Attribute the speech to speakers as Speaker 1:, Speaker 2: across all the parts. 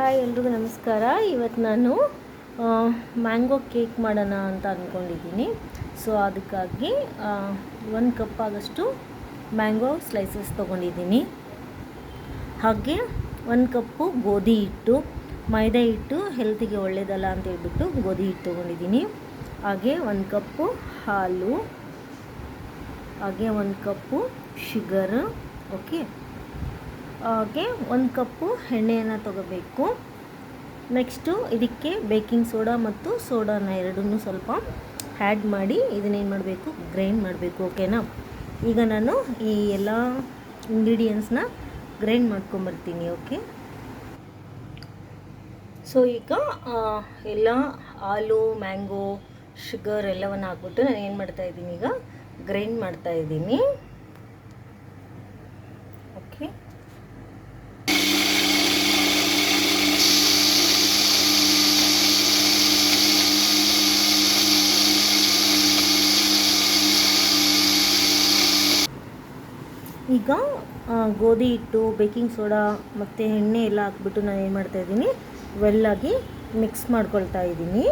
Speaker 1: Hi ಎಲ್ರಿಗೂ ನಮಸ್ಕಾರ. ಇವತ್ತು ನಾನು ಮ್ಯಾಂಗೋ ಕೇಕ್ ಮಾಡೋಣ ಅಂತ ಅಂದ್ಕೊಂಡಿದ್ದೀನಿ. ಸೊ ಅದಕ್ಕಾಗಿ 1 ಕಪ್ ಆಗೋಷ್ಟು ಮ್ಯಾಂಗೋ ಸ್ಲೈಸಸ್ ತೊಗೊಂಡಿದ್ದೀನಿ. ಹಾಗೆ 1 ಕಪ್ಪು ಗೋಧಿ ಹಿಟ್ಟು, ಮೈದಾ ಹಿಟ್ಟು ಹೆಲ್ತಿಗೆ ಒಳ್ಳೆಯದಲ್ಲ ಅಂತ ಹೇಳ್ಬಿಟ್ಟು ಗೋಧಿ ಹಿಟ್ಟು ತೊಗೊಂಡಿದ್ದೀನಿ. ಹಾಗೆ 1 ಕಪ್ಪು ಹಾಲು, ಹಾಗೆ 1 ಕಪ್ಪು ಶುಗರು, ಓಕೆ. ಹಾಗೆ 1 ಕಪ್ಪು ಎಣ್ಣೆಯನ್ನು ತೊಗೋಬೇಕು. ನೆಕ್ಸ್ಟು ಇದಕ್ಕೆ ಬೇಕಿಂಗ್ ಸೋಡಾ ಮತ್ತು ಸೋಡಾನ ಎರಡನ್ನೂ ಸ್ವಲ್ಪ ಆ್ಯಡ್ ಮಾಡಿ ಇದನ್ನೇನು ಮಾಡಬೇಕು, ಗ್ರೈಂಡ್ ಮಾಡಬೇಕು, ಓಕೆನಾ. ಈಗ ನಾನು ಈ ಎಲ್ಲ ಇಂಗ್ರೀಡಿಯೆಂಟ್ಸ್ನ ಗ್ರೈಂಡ್ ಮಾಡ್ಕೊಂಬರ್ತೀನಿ, ಓಕೆ. ಸೊ ಈಗ ಎಲ್ಲ ಹಾಲು, ಮ್ಯಾಂಗೋ, ಶುಗರ್ ಎಲ್ಲವನ್ನು ಹಾಕ್ಬಿಟ್ಟು ನಾನು ಏನು ಮಾಡ್ತಾಯಿದ್ದೀನಿ, ಈಗ ಗ್ರೈಂಡ್ ಮಾಡ್ತಾಯಿದ್ದೀನಿ, ಓಕೆ. ಈಗ ಗೋಧಿ ಹಿಟ್ಟು, ಬೇಕಿಂಗ್ ಸೋಡಾ ಮತ್ತು ಎಣ್ಣೆ ಎಲ್ಲ ಹಾಕ್ಬಿಟ್ಟು ನಾನು ಏನು ಮಾಡ್ತಾಯಿದ್ದೀನಿ, ವೆಲ್ಲಾಗಿ ಮಿಕ್ಸ್ ಮಾಡ್ಕೊಳ್ತಾ ಇದ್ದೀನಿ,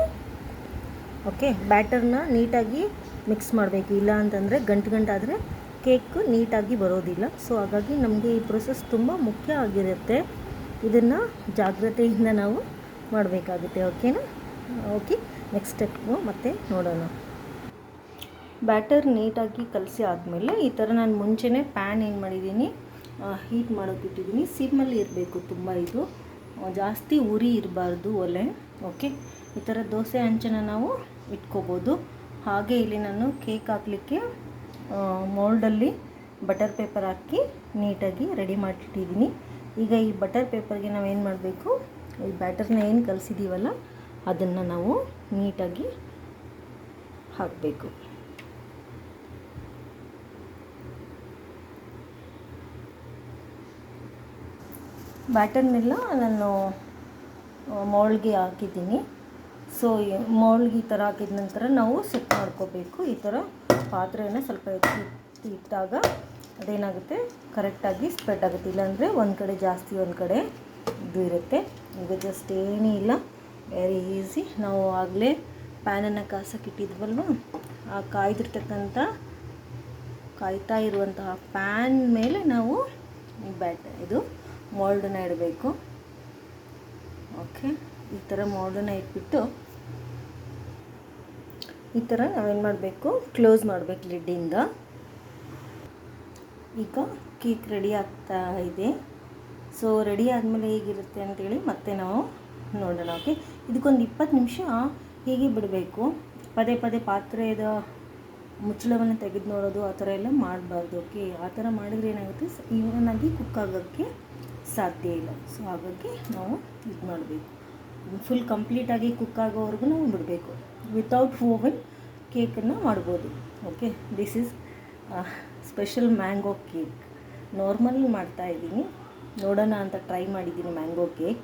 Speaker 1: ಓಕೆ. ಬ್ಯಾಟರ್ನ ನೀಟಾಗಿ ಮಿಕ್ಸ್ ಮಾಡಬೇಕು, ಇಲ್ಲ ಅಂತಂದರೆ ಗಂಟಾದರೆ ಕೇಕ್ ನೀಟಾಗಿ ಬರೋದಿಲ್ಲ. ಸೊ ಹಾಗಾಗಿ ನಮಗೆ ಈ ಪ್ರೊಸೆಸ್ ತುಂಬ ಮುಖ್ಯ ಆಗಿರುತ್ತೆ. ಇದನ್ನು ಜಾಗ್ರತೆಯಿಂದ ನಾವು ಮಾಡಬೇಕಾಗುತ್ತೆ, ಓಕೆನಾ. ಓಕೆ, ನೆಕ್ಸ್ಟ್ ಸ್ಟೆಪ್ಪು ಮತ್ತೆ ನೋಡೋಣ. ಬ್ಯಾಟರ್ ನೀಟಾಗಿ ಕಲಸಿ ಆದಮೇಲೆ ಈ ಥರ ನಾನು ಮುಂಚೆನೇ ಪ್ಯಾನ್ ಏನು ಮಾಡಿದ್ದೀನಿ, ಹೀಟ್ ಮಾಡೋಕ್ಕೆ ಇಟ್ಟಿದ್ದೀನಿ. ಸಿಮ್ಮಲ್ಲಿ ಇರಬೇಕು, ತುಂಬ ಇದು ಜಾಸ್ತಿ ಉರಿ ಇರಬಾರ್ದು ಒಲೆ, ಓಕೆ. ಈ ಥರ ದೋಸೆ ಹಂಚನ್ನು ನಾವು ಇಟ್ಕೋಬೋದು. ಹಾಗೆ ಇಲ್ಲಿ ನಾನು ಕೇಕ್ ಹಾಕಲಿಕ್ಕೆ ಮೋಲ್ಡಲ್ಲಿ ಬಟರ್ ಪೇಪರ್ ಹಾಕಿ ನೀಟಾಗಿ ರೆಡಿ ಮಾಡಿಟ್ಟಿದ್ದೀನಿ. ಈಗ ಈ ಬಟರ್ ಪೇಪರ್ಗೆ ನಾವೇನು ಮಾಡಬೇಕು, ಈ ಬ್ಯಾಟರ್ನ ಏನು ಕಲಸಿದ್ದೀವಲ್ಲ ಅದನ್ನು ನಾವು ನೀಟಾಗಿ ಹಾಕಬೇಕು. ಬ್ಯಾಟರ್ನೆಲ್ಲ ನಾನು ಮೋಲ್ಡ್ಗೆ ಹಾಕಿದ್ದೀನಿ. ಸೊ ಮೋಲ್ಡ್ಗೆ ಈ ಥರ ಹಾಕಿದ ನಂತರ ನಾವು ಸೆಟ್ ಮಾಡ್ಕೋಬೇಕು. ಈ ಥರ ಪಾತ್ರೆಯನ್ನು ಸ್ವಲ್ಪ ಇಟ್ಟಾಗ ಅದೇನಾಗುತ್ತೆ, ಕರೆಕ್ಟಾಗಿ ಸ್ಪ್ರೆಡ್ ಆಗುತ್ತೆ. ಇಲ್ಲಾಂದರೆ ಒಂದು ಕಡೆ ಜಾಸ್ತಿ, ಒಂದು ಕಡೆ ಇದು ಇರುತ್ತೆ. ಈಗ ಜಸ್ಟ್ ಏನೂ ಇಲ್ಲ, ವೆರಿ ಈಸಿ. ನಾವು ಆಗಲೇ ಪ್ಯಾನನ್ನು ಕಾಸಕ್ಕೆ ಇಟ್ಟಿದ್ವಲ್ವ, ಆ ಕಾಯ್ತಾ ಇರುವಂತಹ ಪ್ಯಾನ್ ಮೇಲೆ ನಾವು ಇದು ಮೋಲ್ಡನ್ನ ಇಡಬೇಕು, ಓಕೆ. ಈ ಥರ ಮೋಲ್ಡನ್ನ ಇಟ್ಬಿಟ್ಟು ಈ ಥರ ನಾವೇನು ಮಾಡಬೇಕು, ಕ್ಲೋಸ್ ಮಾಡಬೇಕು ಲಿಡ್ಡಿಂದ. ಈಗ ಕೇಕ್ ರೆಡಿ ಆಗ್ತಾ ಇದೆ. ಸೊ ರೆಡಿ ಆದಮೇಲೆ ಹೇಗಿರುತ್ತೆ ಅಂತೇಳಿ ಮತ್ತೆ ನಾವು ನೋಡೋಣ, ಓಕೆ. ಇದಕ್ಕೊಂದು 20 ನಿಮಿಷ ಹೀಗೆ ಬಿಡಬೇಕು. ಪದೇ ಪದೇ ಪಾತ್ರೆದ ಮುಚ್ಚಳವನ್ನು ತೆಗೆದು ನೋಡೋದು ಆ ಥರ ಎಲ್ಲ ಮಾಡಬಾರ್ದು, ಓಕೆ. ಆ ಥರ ಮಾಡಿದರೆ ಏನಾಗುತ್ತೆ, ಈವನಾಗಿ ಕುಕ್ ಆಗೋಕ್ಕೆ ಸಾಧ್ಯ ಇಲ್ಲ. ಸೊ ಹಾಗಾಗಿ ನಾವು ಇದು ಮಾಡಬೇಕು, ಫುಲ್ ಕಂಪ್ಲೀಟಾಗಿ ಕುಕ್ ಆಗೋವರೆಗೂ ನಾವು ಬಿಡಬೇಕು. ವಿತೌಟ್ ಓವನ್ ಕೇಕನ್ನು ಮಾಡ್ಬೋದು, okay. This is special mango cake. Normal ಮಾಡ್ತಾಯಿದ್ದೀನಿ, ನೋಡೋಣ ಅಂತ ಟ್ರೈ ಮಾಡಿದ್ದೀನಿ ಮ್ಯಾಂಗೋ ಕೇಕ್.